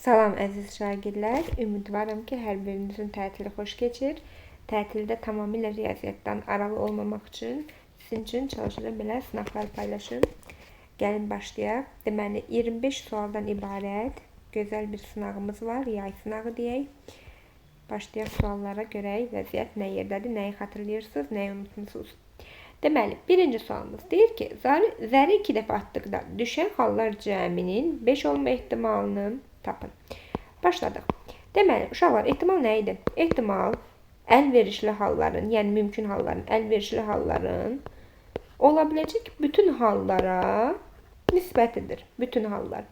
Salam əziz şagirdlər. Ümidvaram ki, hər birinizin tətili xoş keçir. Tətildə tamamilə riyaziyyatdan aralı olmamaq üçün sizin üçün çalışacağım belə sınaqlar paylaşım. Gəlin başlayaq. Deməli 25 sualdan ibarət gözəl bir sınağımız var. Yay sınağı deyək. Başlayaq suallara görək vəziyyət nə yerdədir, nəyi xatırlayırsınız, nəyi unutmusunuz. Deməli, birinci sualımız deyir ki, zəri 2 dəfə atdıqda düşən hallar cəminin 5 olma ehtimalını tapın. Başladıq. Deməli, uşaqlar, ehtimal nə idi? Ehtimal əlverişli halların, yəni mümkün halların, əlverişli halların ola biləcək bütün hallara nisbətidir. Bütün hallar.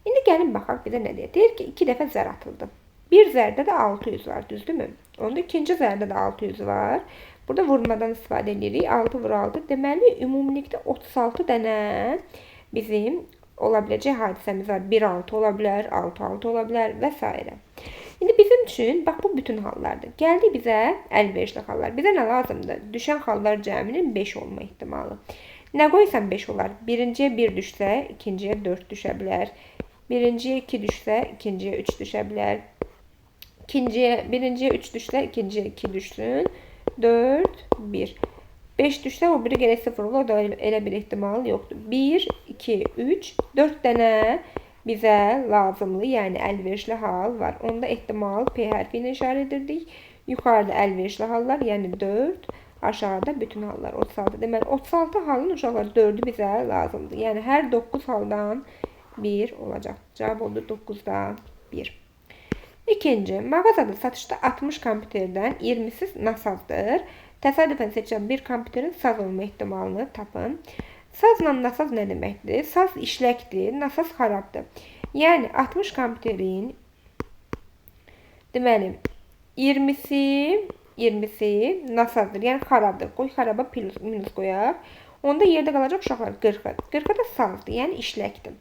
İndi gəlin baxaq bizə nə deyir? Deyir ki, 2 dəfə zər atıldı. Bir zərdə də 600 var, düzdürmü? Onda ikinci zərdə də 600 var. Burada vurmadan istifadə edirik. 6 vur 6. Deməli, ümumilikdə 36 dənə bizim ola biləcək hadisəmiz var. 1-6 ola bilər, 6-6 ola bilər və s. İndi bizim üçün, bax bu bütün hallardır. Gəldi bizə əlverişli hallar. Bizə nə lazımdır? Düşən hallar cəminin 5 olma ehtimalı. Nə qoysan 5 olar? Birinciyə 1 düşsə, ikinciyə 4 düşə bilər. Birinciyə 2 düşsə, ikinciyə 3 düşə bilər. Birinciyə 3 düşsə, ikinciyə 2 düşsün. 4, 1. 5 düşsə, o biri gələk 0 olur. O da elə bir ehtimal yoxdur. 1, 2, 3, 4 dənə bizə lazımlı, yəni əlverişli hal var. Onda ehtimal P hərfi ilə işarə edirdik. Yuxarıda əlverişli hallar, yəni 4. Aşağıda bütün hallar 36. Deməli, 36 halın uşaqlar 4'ü bizə lazımdır. Yəni, hər 9 haldan 1 olacaq. Cavab oldu 9'da 1. İkinci, mağazada satışda 60 kompüterdən 20'si nasazdır. Təsadüfən seçilən bir kompüterin saz olma ehtimalını tapın. Sazla nasaz nə deməkdir? Saz işləkdir, nasaz xarabdır. Yəni 60 kompüterin deməli 20'si nasazdır, yəni xarabdır. Qoy xaraba minus qoyaq. Onda yerdə qalacaq uşaqlar 40'a. 40'a da sazdır, yəni işləkdir.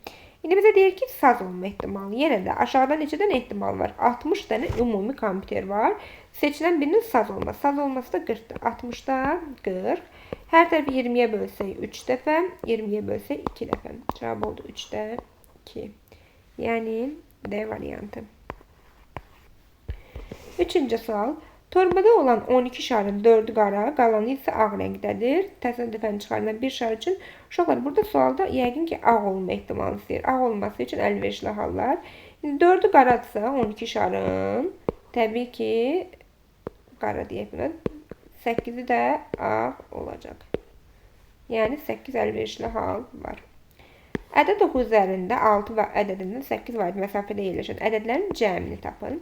İndi bizə deyir ki, saz olma ehtimalı. Yenə də aşağıda neçə dənə ehtimal var? 60 dənə ümumi kompüter var. Seçilən birinin saz olması. Saz olması da 40'dır. 60'da 40. Hər tərəfi 20'yə bölsək 3 dəfə, 20'yə bölsək 2 dəfə. Cavab oldu 3'də 2. Yəni D variantı. Üçüncü sual. Torbada olan 12 şarın 4'ü qara, qalanı isə ağ rəngdədir. Təsadüfən çıxarılan bir şar üçün uşaqlar burada sualda yəqin ki ağ olma ehtimalı istəyir. Ağ olması üçün əlverişli hallar. 4'ü qaradsa 12 şarın təbii ki qara deyək buna. 8'i də ağ olacaq. Yəni 8 əlverişli hal var. Ədəd oxu üzərində 6 və ədədindən 8 vaid məsafədə yerləşən ədədlərin cəmini tapın.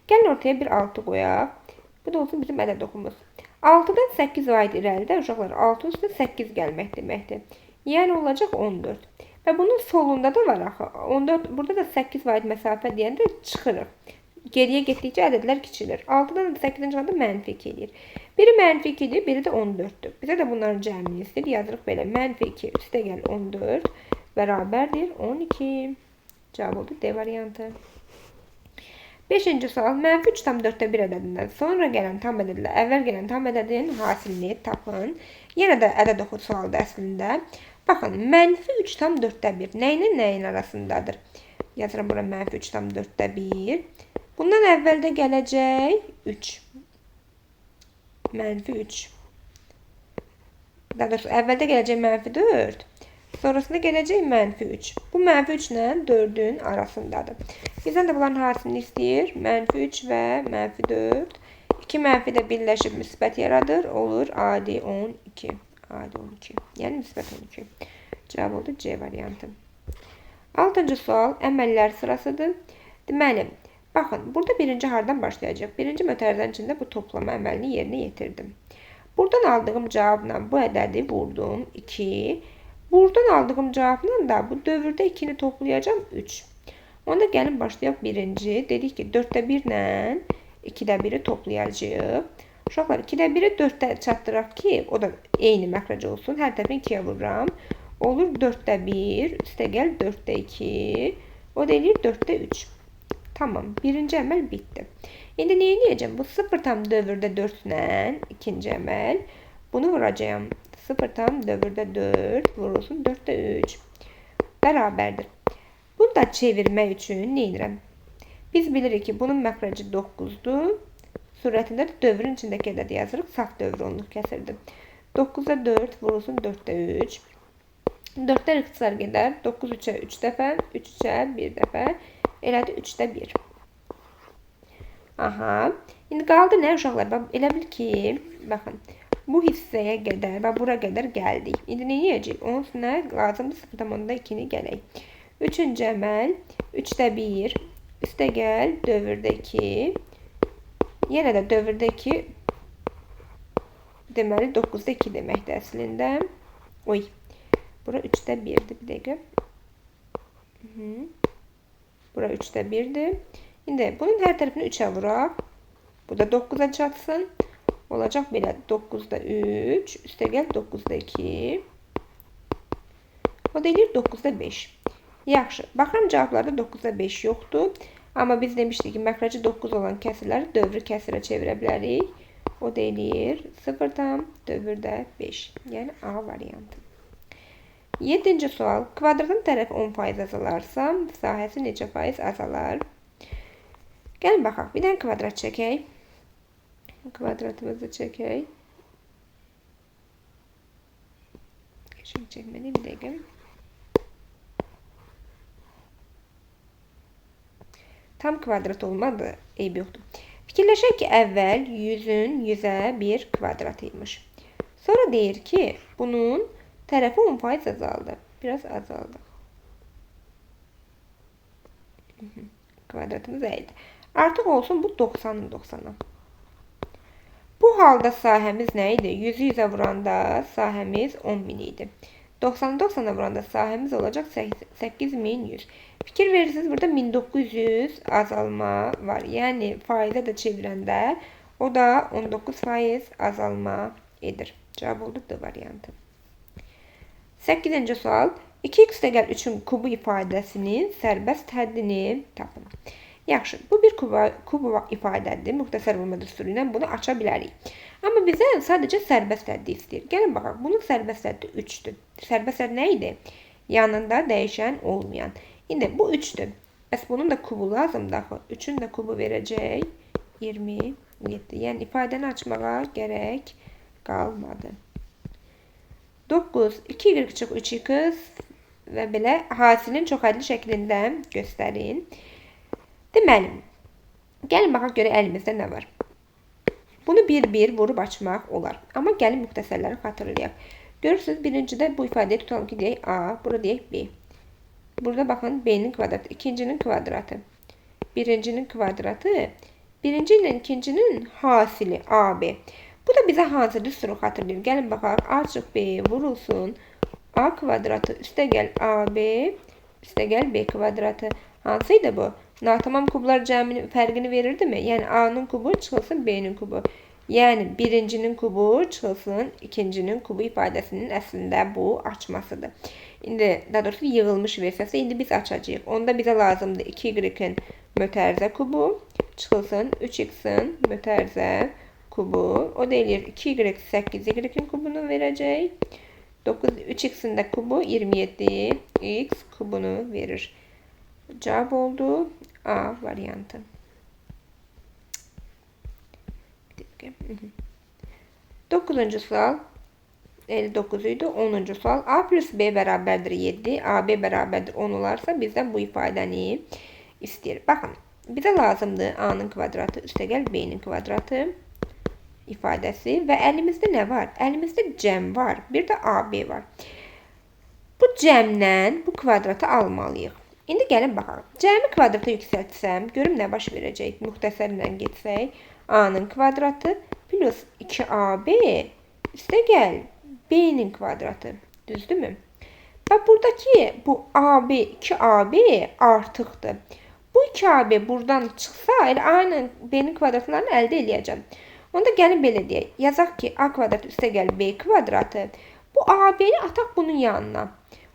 Gəlin ortaya bir 6 qoyaq. Bu da olsun bizim ədəd oxumuz. 6'dan 8 vaid irəlidə uşaqlar 6 üstə 8 gəlmək deməkdir. Yəni olacaq 14. Və bunun solunda da var axı. 14, burada da 8 vaid məsafə deyəndə çıxırıq. Geriyə getdikcə ədədlər kiçilir. 6'dan 8'in çıxanda mənfi 2 edir. Biri mənfi 2'dir, biri də 14'dür. Bizə də bunların cəmini istəyir. Yazırıq belə. Mənfi 2 üstə gəl 14 bərabərdir 12. Cavab oldu D variantı. 5-ci sual. Mənfi 3 tam 4'də 1 ədədindən sonra gələn tam ədədlə əvvəl gələn tam ədədin hasilini tapın. Yenə də ədəd oxu sualda əslində. Baxın, mənfi 3 tam 4'də 1 nəyinin nəyin arasındadır? Yazıram bura mənfi 3 tam 4'də 1. Bundan əvvəldə gələcək 3. Mənfi 3. Daha doğrusu əvvəldə gələcək mənfi 4. Sonrasında gələcək mənfi 3. Bu mənfi 3 ilə 4'ün arasındadır. Bizdən də bunların hasilini istəyir. Mənfi 3 və mənfi 4. 2 mənfi də birləşib müsbət yaradır. Olur adi 12. Adi 12. Yəni müsbət 12. Cavab oldu C variantı. 6-cı sual əməllər sırasıdır. Deməli, baxın, burada birinci hardan başlayacaq? Birinci mötərizənin içində bu toplama əməlini yerinə yetirdim. Buradan aldığım cavabla bu ədədi vurdum 2. Buradan aldığım cavabla da bu dövrdə 2'ni toplayacağım 3. Onda gəlin başlayaq birinci. Dedik ki 4'də 1 ilə 2'də 1'i toplayacağıq. Uşaqlar 2'də 1'i 4'də çatdıraq ki o da eyni məxrəc olsun. Hər tərəfini 2'yə vururam. Olur 4'də 1 üstə gəl 4'də 2. O da eləyir 4'də 3. Tamam. Birinci əməl bitdi. İndi nə edəcəm? Bu 0 tam dövrdə 4 ilə ikinci əməl. Bunu vuracağım. 0 tam dövrdə 4 vurulsun 4'də 3 bərabərdir. Bunu da çevirmək üçün nə edirəm? Biz bilirik ki bunun məxrəci 9-dur. Surətində də dövrün içindəki ədədi yazırıq. Saf dövr onluq kəsirdir. 9'a 4 vurulsun 4'te 3. 4'lər ixtisar gedər. 9 3'ə 3 dəfə, 3 3'ə 1 dəfə. Elədi 3'də 1. Aha. İndi qaldı nə uşaqlar? Elə bil ki, baxın. Bu hissəyə qədər və bura qədər gəldik. İndi nə edəcəyik? Onun üstünə lazımdır 0,2-ni gələk. 3-cü əməl 3'də 1. Üstə gəl dövrdə 2. Yenə də dövrdə 2. Deməli 9'da 2 deməkdir əslində. Oy. Bura 3'də 1'dir. Bir dəqiqə. Bura 3'də 1'dir. İndi bunun hər tərəfini 3'ə vuraq. Bu da 9'a çatsın. Olacaq belə 9'da 3. Üstə gəl 9'da 2. O da eləyir 9'da 5. Yaxşı. Baxıram cavablarda 9'da 5 yoxdur. Amma biz demişdik ki, məxrəci 9 olan kəsirləri dövrü kəsirə çevirə bilərik. O da eləyir 0'dan dövrdə 5. Yəni A variantı. 7-ci sual. Kvadratın tərəfi 10% azalarsa, sahəsi necə faiz azalar? Gəlin baxaq. Bir dənə kvadrat çəkək. Kvadratımızı çəkək. Şimdi çəkməli bir dəqiqə. Tam kvadrat olmadı. Eyb yoxdur. Fikirləşək ki, əvvəl 100'ün 100'ə 1 kvadratıymış. Sonra deyir ki, bunun tərəfi 10% azaldı. Biraz azaldı. Kvadratımız əyildi. Artıq olsun bu 90'ın 90'a. Bu halda sahəmiz nə idi? 100'ü 100'ə vuranda sahəmiz 10.000 idi. 90'ı 90'a vuranda sahəmiz olacaq 8100. Fikir verirsiniz, burada 1900 azalma var. Yəni faizə də çevirəndə o da 19% azalma edir. Cavab oldu D variantı. 8-ci sual. 2x gəl 3'ün kubu ifadəsinin sərbəst həddini tapın. Yaxşı, bu bir kubu ifadədir. Müxtəsər vurma düsturu ilə bunu aça bilərik. Amma bizə sadəcə sərbəst həddi istəyir. Gəlin baxaq, bunun sərbəst həddi 3'dür. Sərbəst hədd nə idi? Yanında dəyişən olmayan. İndi bu 3'dür. Bəs bunun da kubu lazımdır axı. 3'ün də kubu verəcək 27. Yəni ifadəni açmağa gərək qalmadı. 9, 2y çıx 3x və belə hasilin çoxhədli şəklində göstərin. Deməli, gəlin baxaq görə əlimizdə nə var. Bunu bir-bir vurub açmaq olar. Amma gəlin müxtəsərləri xatırlayaq. Görürsünüz, birincidə bu ifadəyi tutalım ki, deyək A, burada deyək B. Burada baxın, B'nin kvadratı, ikincinin kvadratı. Birincinin kvadratı, birinci ilə ikincinin hasili AB. Bu da bizə hansı düsturu xatırlayır? Gəlin baxaq, A çıx B vurulsun. A kvadratı üstə gəl AB, üstə gəl B kvadratı. Hansıydı bu? Natamam kublar cəminin fərqini verirdi mi? Yəni A'nın kubu çıxılsın B'nin kubu. Yəni birincinin kubu çıxılsın ikincinin kubu ifadəsinin əslində bu açmasıdır. İndi daha doğrusu yığılmış versiyası indi biz açacağıq. Onda bizə lazımdır 2y-in mötərizə kubu çıxılsın 3x-in mötərizə kubu. O da eləyir 2y 8y-in kubunu verəcək. 3x'in də kubu 27 x kubunu verir. Cavab oldu A variantı. 9-cu sual 59 idi. 10-cu sual A plus B bərabərdir 7, AB bərabərdir 10 olarsa bizdən bu ifadəni istəyir. Baxın, bizə lazımdır A'nın kvadratı üstə gəl B'nin kvadratı ifadəsi və əlimizdə nə var? Əlimizdə cəm var, bir də AB var. Bu cəmdən bu kvadratı almalıyıq. İndi gəlin baxaq. Cəmi kvadrata yüksəltsəm, görüm nə baş verəcək? Müxtəsərlə getsək, A'nın kvadratı plus 2AB üstə gəl B'nin kvadratı. Düzdürmü? Və buradakı bu AB, 2AB artıqdır. Bu 2AB buradan çıxsa, elə A'nın B'nin kvadratlarını əldə eləyəcəm. Onda gəlin belə deyək. Yazaq ki, A kvadratı üstə gəl B kvadratı. Bu AB'ni ataq bunun yanına.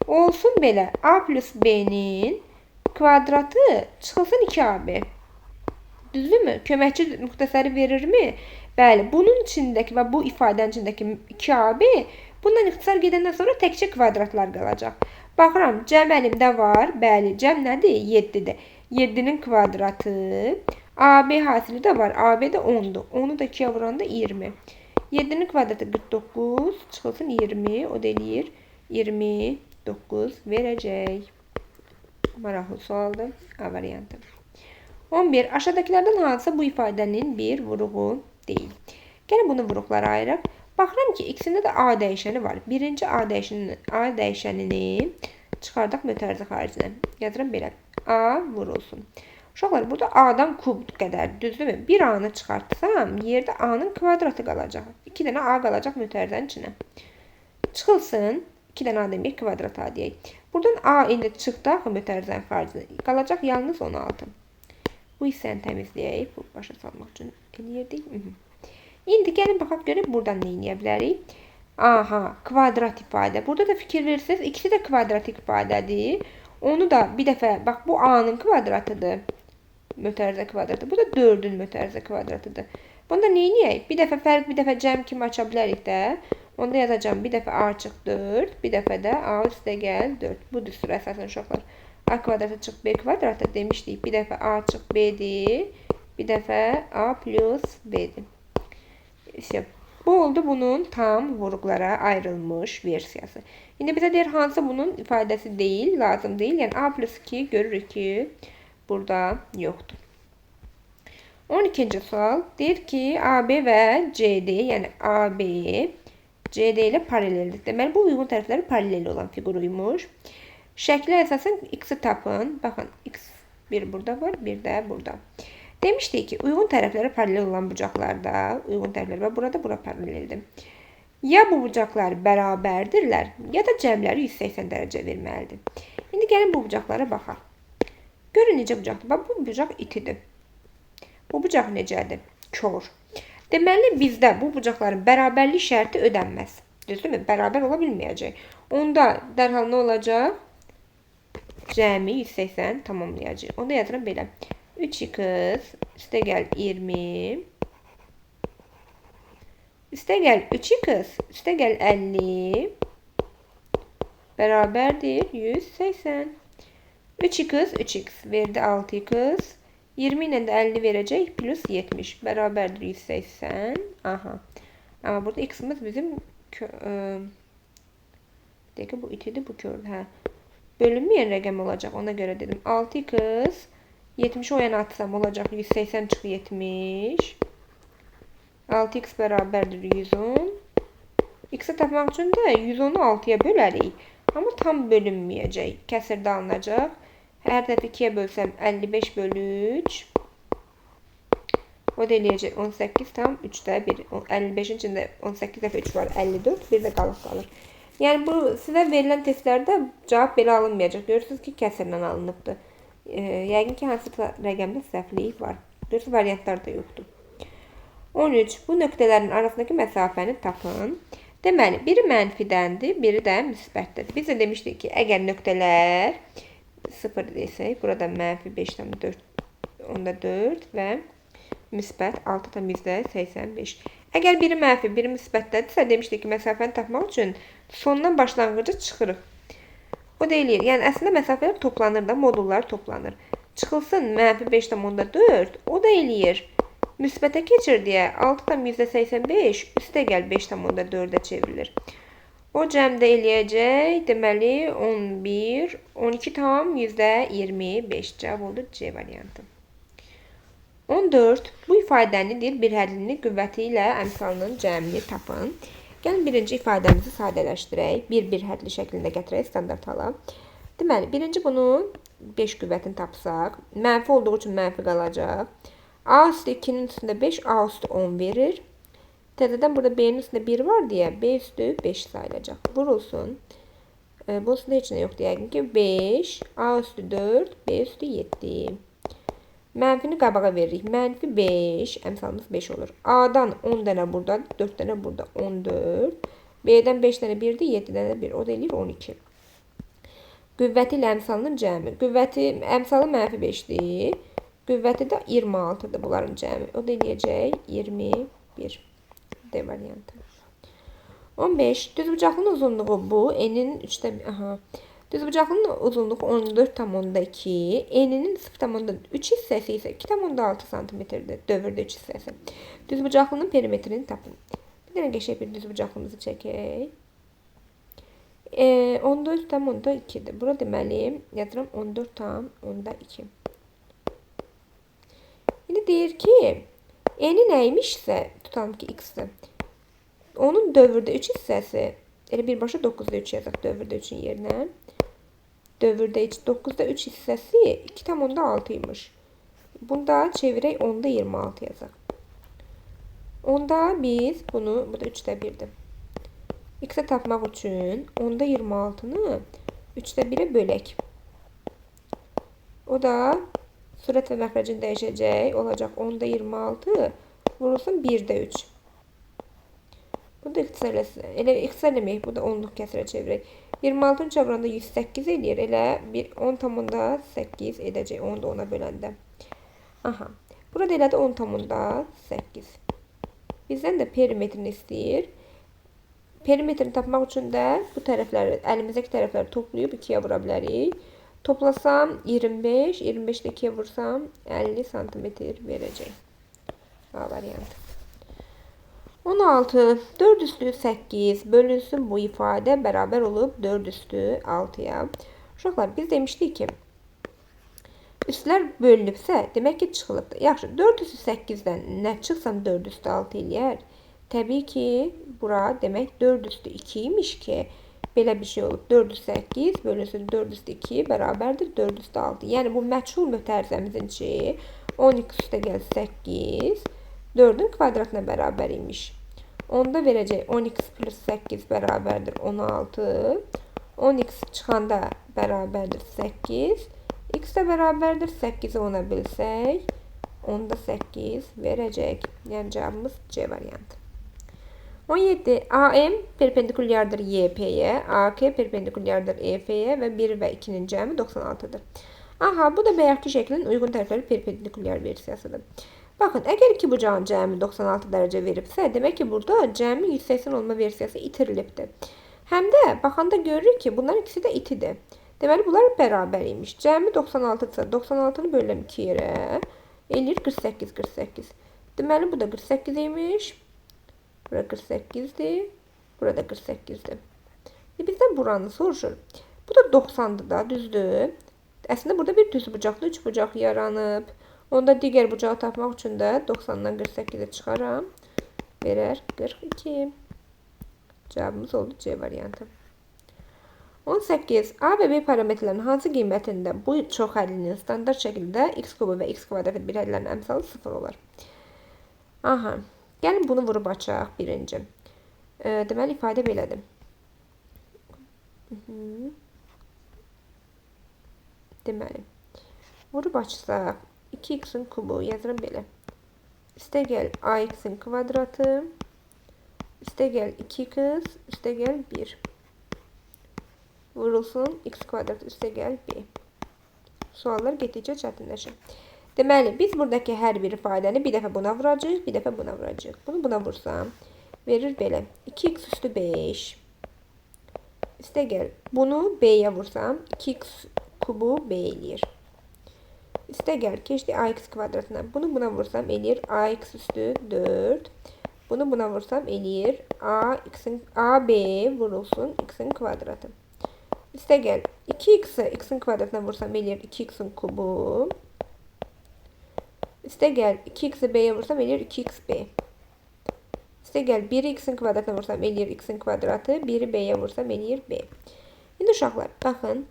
Olsun belə. A plus B'nin kvadratı çıxılsın 2AB. Düzdürmü? Köməkçi müxtəsəri verirmi? Bəli. Bunun içindəki və bu ifadənin içindəki 2AB bundan ixtisar gedəndən sonra təkcə kvadratlar qalacaq. Baxıram, cəm əlimdə var. Bəli, cəm nədir? 7-dir. 7'nin kvadratı. AB hasili de var. AB de 10'du. 10'u da 2'ye vuranda 20. 7'nin kvadratı 49. Çıxılsın 20. O da eləyir 29 verəcək. Maraqlı sualdır. A variantı. 11. Aşağıdakilerden hansı bu ifadenin bir vuruğu değil? Gəlin bunu vuruqlara ayıraq. Baxıram ki, ikisində də A dəyişəni var. Birinci A dəyişənini çıxardaq mötərizə xaricinə. Yazıram belə. A vurulsun. Uşaqlar, burada A'dan kub qədər, düzdürmü? Bir A'nı çıxartsam, yerdə A'nın kvadratı qalacaq. 2 dənə A qalacaq mötərizənin içinə. Çıxılsın. 2 dənə A deməyək, kvadrat A deyək. Buradan A indi çıxdı axı mötərizənin xaricinə. Qalacaq yalnız 16. Bu hissəni təmizləyək. Bu başa salmaq üçün eləyirdik. İndi gəlin baxaq görək buradan nə edə bilərik. Aha, kvadrat ifadə. Burada da fikir verirsiniz, ikisi də kvadratik ifadədir. Onu da bir dəfə, bax bu A'nın kvadratıdır. Mötərizə kvadratı. Bu da 4'ün mötərizə kvadratıdır. Bunda nə edək? Bir dəfə fərq, bir dəfə cəm kimi aça bilərik də. Onda yazacağım bir dəfə A çıx 4, bir dəfə də A üstə gəl 4. Bu düstur əsasən uşaqlar. A kvadratı çıx B kvadratı demişdik. Bir dəfə A çıx B'dir. Bir dəfə A plus B'dir. İşte bu oldu bunun tam vuruqlara ayrılmış versiyası. İndi bizə deyir hansı bunun ifadəsi deyil, lazım deyil. Yəni A plus 2 görürük ki burada yoxdur. 12. sual deyir ki AB və CD, yəni AB CD ilə paraleldir. Deməli bu uyğun tərəfləri paralel olan fiquruymuş. Şəklə əsasən x-i tapın. Baxın x1 burada var, bir də burada. Demişdik ki uyğun tərəfləri paralel olan bucaqlarda, uyğun tərəflər və burada bura paraleldir. Ya bu bucaqlar bərabərdirlər, ya da cəmləri 180 dərəcə verməlidir. İndi gəlin bu bucaqlara baxaq. Görün necə bucaqdır. Bax bu bucaq itidir. Bu bucaq necədir? Kör. Deməli bizdə bu bucaqların bərabərlik şərti ödənməz. Düzdürmü? Bərabər ola bilməyəcək. Onda dərhal nə olacaq? Cəmi 180 tamamlayacaq. Onda yazıram belə. 3x üstə gəl 20 üstə gəl 3x üstə gəl 50 bərabərdir 180. 3x 3x verdi 6x 20 ilə də 50 verəcək plus 70 bərabərdir 180. Aha. Amma burada x'imiz bizim bu itidir, bu kördür. Hə. Bölünməyən rəqəm olacaq. Ona görə dedim 6x 70 o yana atsam olacaq 180 çıx 70. 6x bərabərdir 110. X'i tapmaq üçün də 110'u 6'ya bölərik. Amma tam bölünməyəcək. Kəsirdə alınacaq. Hər tərəfi 2'yə bölsəm 55 bölü 3. O da eləyəcək 18 tam 3'də 1. 55'in içində 18 dəfə 3 var. 54. Bir də qalıq qalır. Yəni bu sizə verilən testlərdə cavab belə alınmayacaq. Görürsünüz ki kəsirlə alınıbdır. Yəqin ki hansısa rəqəmdə səhvlik var. Görürsünüz variantlar da yoxdur. 13. Bu nöqtələrin arasındakı məsafəni tapın. Deməli, biri mənfidəndir, biri də müsbətdir. Biz də demişdik ki, əgər nöqtələr 0 desək, burada mənfi 5,4 onda 4 və müsbət 6,85. Əgər biri mənfi, biri müsbətdədirsə, demişdik ki, məsafəni tapmaq üçün sondan başlanğıca çıxırıq. O da eləyir. Yəni, əslində məsafələr toplanır da, modullar toplanır. Çıxılsın mənfi 5,4, o da eləyir. Müsbətə keçir deyə 6,85 üstə gəl 5,4'ə çevrilir. O cəmdə eləyəcək, deməli 11, 12,25 cavab oldu C variantı. 14. Bu ifadəni deyir, bir hədlini qüvvəti ilə əmsalının cəmini tapın. Gəlin birinci ifadəmizi sadələşdirək. Bir hədli şəklində gətirək standart hala. Deməli, birinci bunun 5 qüvvətini tapsaq, mənfi olduğu üçün mənfi qalacaq. A üstü 2'nin üstündə 5, A üstü 10 verir. Təzədən burada B'nin üstündə 1 var deyə B üstü 5 sayılacaq. Vurulsun. Bu üstündə heç nə yoxdur. Yəqin ki 5, A üstü 4, B üstü 7. Mənfini qabağa veririk. Mənfi 5, əmsalımız 5 olur. A'dan 10 dənə burada, 4 dənə burada, 14. B'dən 5 dənə 1'dir, 7 dənə 1. O da eləyir 12. Qüvvəti ilə əmsalının cəmi. Qüvvəti, əmsalı mənfi 5'dir. Qüvvəti də 26'dır bunların cəmi. O da eləyəcək 21. D variantı. 15. Düzbucaqlının uzunluğu bu. N'in 3'də... Aha. Düzbucaqlının uzunluğu 14,2, eninin 0,3 hissəsi isə 2,6 cm-dir. Dövrdə 3 hissəsi. Düzbucaqlının perimetrini tapın. Bir dənə qəşəng bir düzbucaqlımızı çəkək. 14,2-dir. Bura deməli, yazıram 14,2. İndi deyir ki, eni nəymişsə, tutalım ki, x-dir. Onun dövrdə 3 hissəsi, elə birbaşa 9'da 3 yazaq dövrdə 3'ün yerinə. Dövrdə 9'da 3 hissəsi 2,6 imiş. Bunda çevirək 10'da 26 yazaq. Onda biz bunu, bu da 3'də 1'dir. X-i tapmaq üçün 10'da 26'nı 3'də 1'ə bölək. O da sürət və məxrəcin dəyişəcək. Olacaq 10'da 26 vurulsun 1'də 3. Bu da ixtisarləməyək. Bu da 10'luq kəsirə çevirək. 26'ın çevranda 108 eləyir. Elə 10,8 edəcək 10'da 10'a böləndə. Aha. Burada elədi 10,8. Bizdən də perimetrini istəyir. Perimetrini tapmaq üçün də bu tərəfləri, əlimizdəki tərəfləri toplayıb 2'yə vura bilərik. Toplasam 25, 25'də 2'yə vursam 50 cm verəcək. A variantı. 16. 4 üstü 8 bölünsün bu ifadə bərabər olub 4 üstü 6'ya. Uşaqlar, biz demişdik ki, üstlər bölünübsə, demək ki, çıxılıbdır. Yaxşı, 4 üstü 8'dən nə çıxsam 4 üstü 6 eləyər? Təbii ki, bura demək 4 üstü 2 imiş ki, belə bir şey olub. 4 üstü 8 bölünsün 4 üstü 2 bərabərdir 4 üstü 6. Yəni, bu məchul mötərizəmizin içi 12 üstə gəl 8 4'ün kvadratına bərabər imiş. Onda verəcək 10x plus 8 bərabərdir 16. 10x çıxanda bərabərdir 8. X də bərabərdir 8'i 10'a bilsək, onda 8 verəcək. Yəni cavabımız C variantı. 17. AM perpendikulyardır YP'ye, AK perpendikulyardır EF'ye və 1 və 2'nin cəmi 96'dır. Aha, bu da bayaqki şəklin uyğun tərəfləri perpendikulyar versiyasıdır. Baxın, əgər iki bucağın cəmi 96 dərəcə veribsə, demək ki, burada cəmi 180 olma versiyası itirilibdir. Həm də baxanda görürük ki, bunların ikisi də itidir. Deməli, bunlar bərabər imiş. Cəmi 96-dırsa, 96'nı bölürəm 2 yerə, eləyir 48, 48. Deməli, bu da 48 imiş. Bura 48'dir. Burada 48'dir. Bizdən buranı soruşur. Bu da 90'dır da, düzdür. Əslində, burada bir düz bucaqlı 3 bucaq yaranıb. Onda digər bucağı tapmaq üçün də 90'dan 48'e çıxaram. Verər 42. Cavabımız oldu C variantı. 18. A və B parametrlərinin hansı qiymətində bu çox həllinin standart şəkildə x kubu və x kvadratı bir həllərin əmsalı 0 olar. Aha. Gəlin bunu vurub açaq birinci. Deməli, ifadə belədir. Deməli, vurub açsaq 2x'in kubu yazıram belə. Üstə gəl ax'in kvadratı, üstə gəl 2x, üstə gəl 1. Vurulsun x kvadratı, üstə gəl b. Suallar getdikcə çətinləşir. Deməli, biz buradakı hər bir ifadəni bir dəfə buna vuracaq, bir dəfə buna vuracaq. Bunu buna vursam, verir belə. 2x üstü 5. Üstə gəl. Bunu b-yə vursam, 2x kubu b eləyir. Üstə gəl, keçdi ax kvadratına. Bunu buna vursam eləyir ax üstü 4. Bunu buna vursam eləyir ab vurulsun x'in kvadratı. Üstə gəl, 2x'i x'in kvadratına vursam eləyir 2x'in kubu. Üstə gəl, 2x'i b'yə vursam eləyir 2xb. Üstə gəl, 1'i x'in kvadratına vursam eləyir x'in kvadratı. 1'i b'yə vursam eləyir b. İndi uşaqlar, baxın.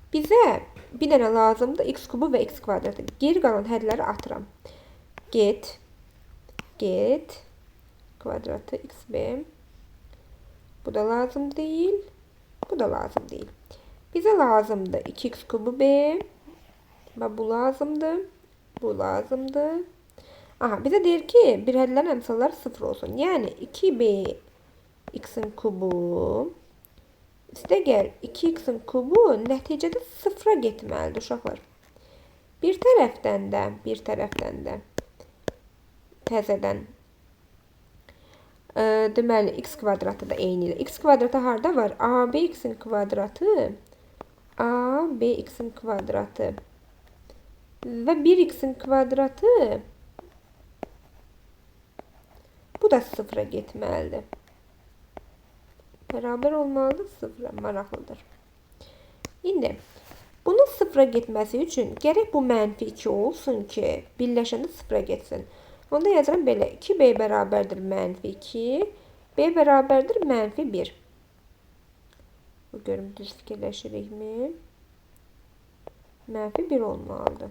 Bizə bir dənə lazımdır x kubu və x kvadratı. Geri qalan hədləri atıram. Get kvadratı xb. Bu da lazım deyil. Bu da lazım deyil. Bizə lazımdır 2x kubu b. Və bu lazımdır. Bu lazımdır. Aha, bizə deyir ki, bir hədlərin əmsalları 0 olsun. Yəni 2b x'in kubu üstə gəl 2x'in kubu nəticədə 0'a getməlidir uşaqlar. Bir tərəfdən də təzədən deməli x kvadratı da eynidir. X kvadratı harda var? AB x'in kvadratı A bx'in kvadratı ve 1x'in kvadratı bu da sıfıra getməlidir. Beraber olmalıdır, sıfıra maraqlıdır. İndi bunun sıfıra getməsi üçün gərək bu mənfi 2 olsun ki, birləşəndə sıfıra getsin. Onda yazıram belə, 2b bərabərdir mənfi 2, b bərabərdir mənfi 1. Bu görüm düz fikirləşirikmi? Mənfi 1 olmalıdır.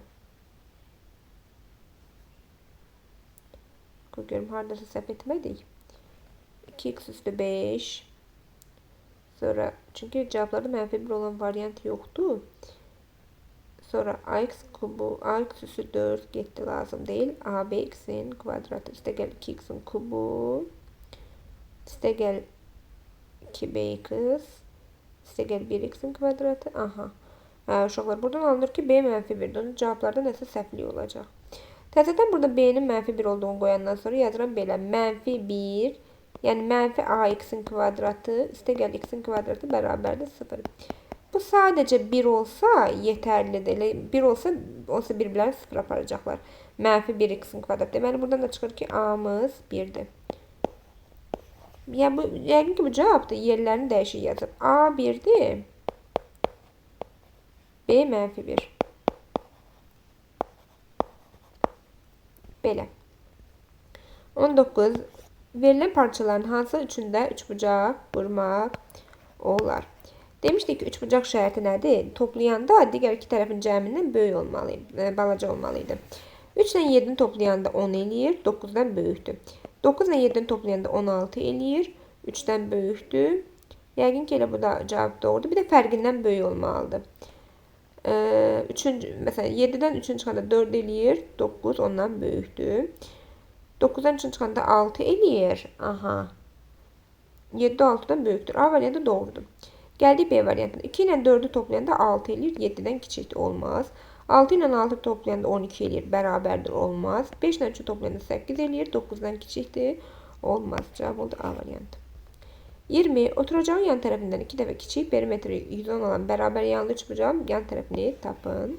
Bu görüm haradasa səhv etmədik. 2x üstü 5. Sonra çünkü cevaplarda mənfi 1 olan variant yoktu. Sonra ax kubu, ax üstü 4 getdi, lazım değil. abx'in kvadratı üstə gəl 2x'in kubu. Üstə gəl 2bx. Üstə gəl 1x'in kvadratı. Aha. Uşaqlar buradan alınır ki b mənfi 1'dir. Onun cevaplarda nəsə səhvlik olacaq. Təzədən burada b'nin mənfi 1 olduğunu qoyandan sonra yazıram belə. Mənfi 1, yəni mənfi ax'in kvadratı üstə gəl x'in kvadratı bərabərdir 0. Bu sadəcə 1 olsa yetərlidir. 1 olsa bir-birlərini 0 aparacaqlar. Mənfi 1x'in kvadratı. Deməli buradan da çıxır ki a'mız 1'dir. Yəni yəqin ki bu cavabdır. Yerlərini dəyişik yazıb. A 1'dir. B mənfi 1. Belə. 19. Verilen parçaların hansı üçündə üçbucaq qurmaq olar? Demişdik ki üçbucaq şərti nədir? Toplayanda digər iki tərəfin cəmindən böyük olmalıydı, balaca olmalıydı. 3 ilə 7'ni toplayanda 10 eləyir, 9'dan böyükdür. 9 ilə 7'ni toplayanda 16 eləyir, 3'dən böyükdür. Yəqin ki elə bu da cavab doğrudur. Bir də fərqindən böyük olmalıdır. Mesela 7'den 3'ün çıxanda 4 eləyir, 9 ondan böyükdür. 9'dan 3'ün çıxanda 6 eləyir. Aha. 7 6'dan böyükdür. A variantı doğrudur. Gəldik B variantına. 2 ilə 4'ü toplayanda 6 eləyir, 7'dən kiçikdir, olmaz. 6 ilə 6 toplayanda 12 eləyir, bərabərdir, olmaz. 5 ilə 3'ü toplayanda 8 eləyir, 9'dan kiçikdir, olmaz. Cavab oldu A variantı. 20. Oturacağın yan tərəfindən 2 dəfə kiçik, perimetri 110 olan bərabər yanlı üçbucağın yan tərəfini tapın.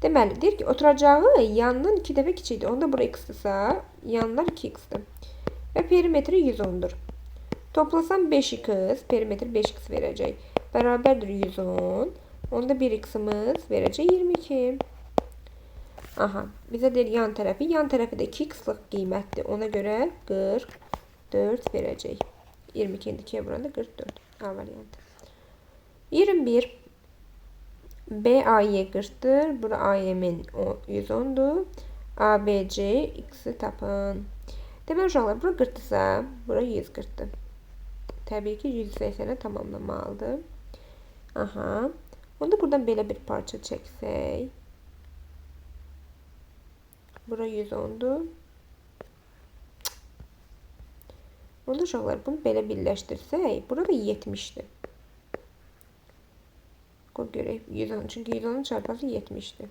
Deməli, deyir ki, oturacağı yandan 2 dəfə kiçikdir. Onda bura x-dırsa, yanlar 2x-dir. Və perimetri 110'dur. Toplasam 5x, perimetri 5x verəcək. Bərabərdir 110. Onda 1x-imiz verəcək 22. Aha, bizə deyir yan tərəfi. Yan tərəfi də 2x-lıq qiymətdir. Ona görə 44 verəcək. 22'ni 2'ye vuranda 44. A variantı. 21. B A'ya 40'dır. Bura A'min 110'dur. ABC x'i tapın. Deməli uşaqlar, bura 40'dırsa, bura 140'dır. Təbii ki 180'e tamamlamalıdır. Aha. Onda buradan belə bir parça çəksək. Bura 110'dur. Onda uşaqlar, bunu belə birləşdirsək, burada 70'dir. Qoy görək 110, çünki 110'un çarpası 70'dir.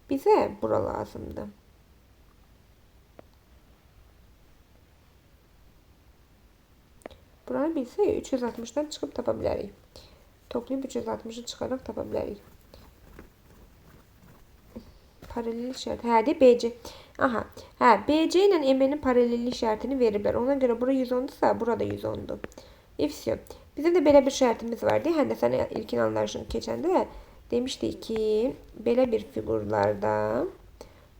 Bizə bura lazımdır. Buranı bilsək 360'dan çıxıb tapa bilərik. Toplayıb 360'ı çıxaraq tapa bilərik. Paralellik şərti. Hə, deyək BC. Aha. Hə, BC ilə MN'in paralellik şərtini veriblər. Ona görə bura 110'dursa, burada 110'dur. Ifsiyo. Bizim də belə bir şərtimiz vardı. Həndəsənin ilkin anlayışını keçəndə demişdik ki, belə bir figurlarda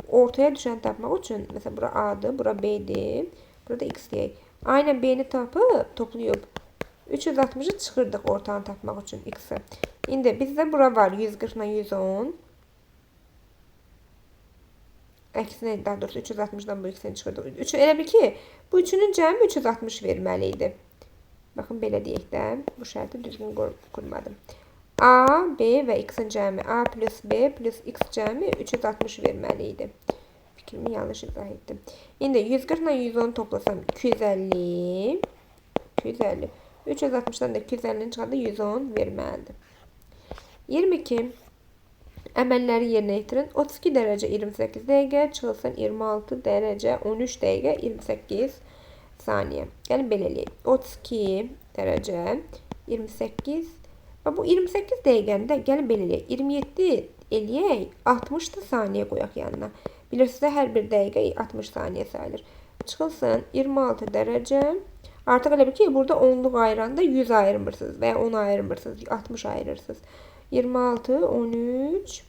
ortaya düşən tapmaq üçün, məsələn, bura A'dır, bura B'dir, burada X deyək. A ilə B'ni tapıb, toplayıb 360'ı çıxırdıq ortanı tapmaq üçün X'i. İndi bizdə bura var 140 ilə 110. Əksinə, daha doğrusu 360'dan bu X'ini çıxırdıq. Elə bil ki, bu üçünün cəmi 360 verməli idi. Baxın, belə deyək də, bu şərti düzgün qurmadım. A, B və X'in cəmi A plus B plus X cəmi 360 verməli idi. Fikrimi yanlış izah etdim. İndi 140 ilə 110 toplasam 250. 250. 360'dan da 250'nin çıxanda 110 verməlidir. 22. Əməlləri yerinə yetirin. 32 dərəcə 28 dəqiqə, çıxılsın 26 dərəcə 13 dəqiqə 28 saniyə. Yəni belə eləyək. 32 dərəcə 28. Və bu 28 dəqiqəni də gəlin belə eləyək. 27 eləyək, 60 da saniyə qoyaq yanına. Bilirsiniz, hər bir dəqiqə 60 saniyə sayılır. Çıxılsın 26 dərəcə. Artıq elə bil ki, burada 10'luq ayıranda 100 ayırmırsınız və ya 10 ayırmırsınız, 60 ayırırsınız. 26, 13,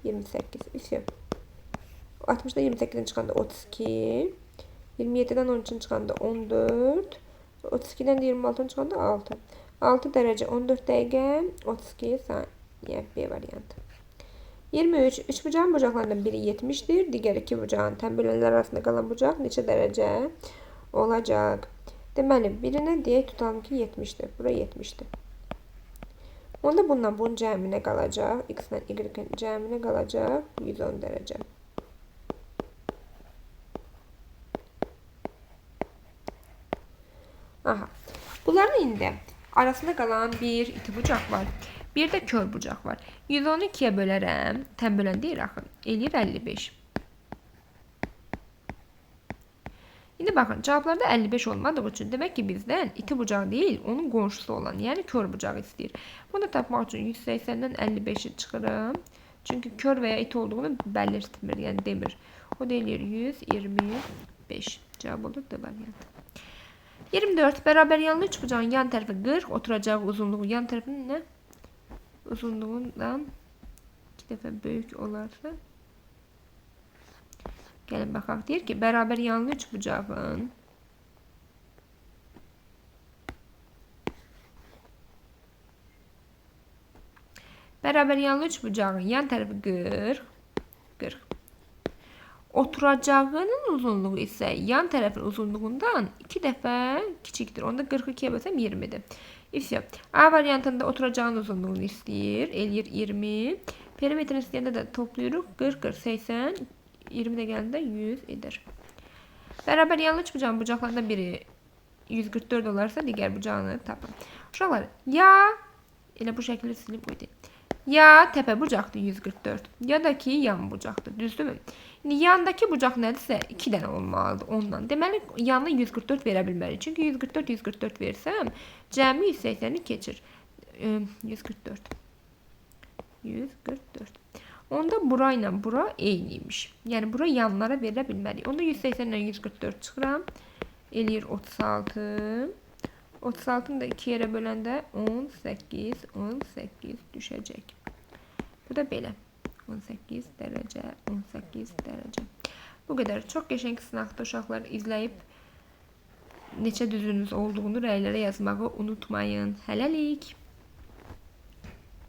28. İşte. 60'dan 28'den çıxanda 32. 27'den 13'ün çıxanda 14. 32'den de 26'ın çıxanda 6. 6 dərəcə 14 dəqiqə 32 saniyə B variantı. 23. 3 bucağın bucaqlarından biri 70'dir. Digər 2 bucağın tənbələnlər arasında qalan bucaq neçə dərəcə olacaq? Deməli, birinə deyək tutalım ki 70'dir. Bura 70'dir. Onda bundan bunun cəminə qalacaq. X ilə Y cəminə qalacaq 110 dərəcə. Aha. Bunların indi arasında qalan bir iti bucaq var. Bir də kör bucaq var. 110'u 2'yə bölərəm. Tənbələn deyir axı. Eləyir 55. İndi baxın, cavablarda 55 olmadığı üçün demək ki, bizdən iti bucaq deyil, onun qonşusu olan, yəni kör bucağı istəyir. Bunu tapmaq üçün 180'dən 55'i çıxırım. Çünki kör və ya it olduğunu bəlirtmir, yəni demir. O da eləyir 125. Cavab olur D variantı. 24. Bərabər yanlı 3 bucağın yan tərəfi 40, oturacağı uzunluğu yan tərəfinin nə? Uzunluğundan 2 dəfə böyük olarsa. Gəlin baxaq, deyir ki, bərabər yanlı 3 bucağın yan tərəfi 40. Oturacağının uzunluğu isə yan tərəfin uzunluğundan 2 dəfə kiçikdir. Onda 42'yə bölsəm 20'dir. A variantında oturacağın uzunluğunu istəyir. Eləyir 20. Perimetrin istəyəndə də toplayırıq. 40, 40, 80. 20 də gəldikdə 100 edir. Bərabər yanlı 3 bucağın bucaqlarından biri 144 olarsa digər bucağını tapın. Uşaqlar, ya elə bu şəkildə silib qoydu. Ya təpə bucaqdır 144, ya da ki yan bucaqdır, düzdürmü? İndi yandakı bucaq nədirsə 2 dənə olmalıdır ondan. Deməli yanına 144 verə bilmərik. Çünki 144 versəm cəmi 180'i keçir. 144. Onda bura ilə bura eyniymiş. Yəni bura yanlara verilə bilmərik. Onda 180'dən 144 çıxıram. Eləyir 36. 36'ını da 2 yerə böləndə 18 düşəcək. Bu da belə. 18 dərəcə. Bu qədər. Çox qəşəng sınaqda uşaqlar izləyib neçə düzünüz olduğunu rəylərə yazmağı unutmayın. Hələlik.